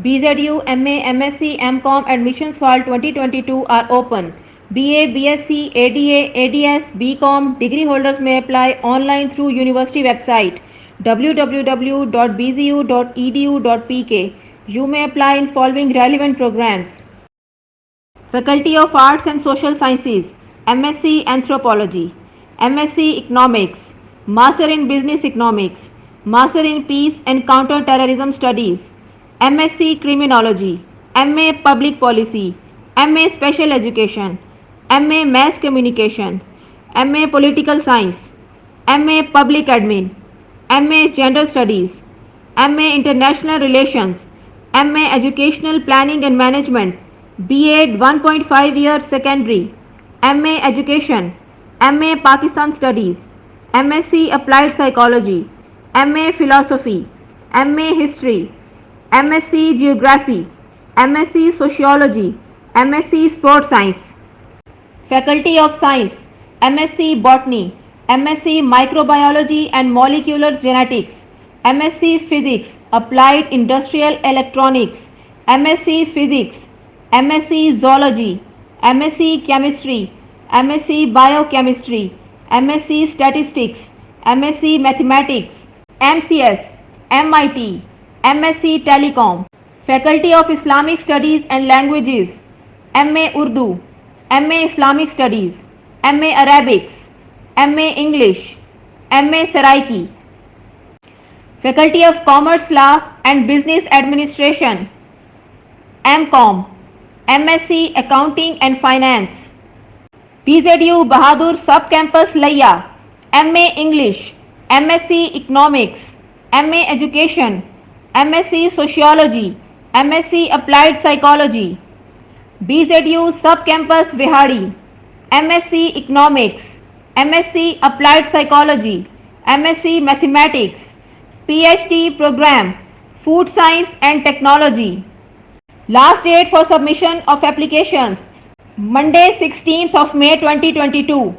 BZU MA, MSc, MCom admissions for 2022 are open. BA, BSc, ADA, ADS, BCom degree holders may apply online through university website www.bzu.edu.pk. You may apply in following relevant programs: Faculty of Arts and Social Sciences, MSc Anthropology, MSc Economics, Master in Business Economics, Master in Peace and Counter-Terrorism Studies, MSc Criminology, MA Public Policy, MA Special Education, MA Mass Communication, MA Political Science, MA Public Admin, MA Gender Studies, MA International Relations, MA Educational Planning and Management, B.Ed 1.5 year secondary, MA Education, MA Pakistan Studies, MSc Applied Psychology, MA Philosophy, MA History, MSc Geography, MSc Sociology, MSc Sport Science. Faculty of Science, MSc Botany, MSc Microbiology and Molecular Genetics, MSc Physics, Applied Industrial Electronics, MSc Physics, MSc Zoology, MSc Chemistry, MSc Biochemistry, MSc Statistics, MSc Mathematics, MCS, MIT, MSc Telecom. Faculty of Islamic Studies and Languages, MA Urdu, MA Islamic Studies, MA Arabics, MA English, MA Saraiki. Faculty of Commerce Law and Business Administration, MCom, MSc Accounting and Finance. BZU Bahadur Sub-Campus Laya, MA English, MSc Economics, MA Education, MSc Sociology, MSc Applied Psychology. BZU Sub-Campus Vihari, MSc Economics, MSc Applied Psychology, MSc Mathematics, PhD Program, Food Science and Technology. Last date for submission of applications, Monday 16th of May 2022.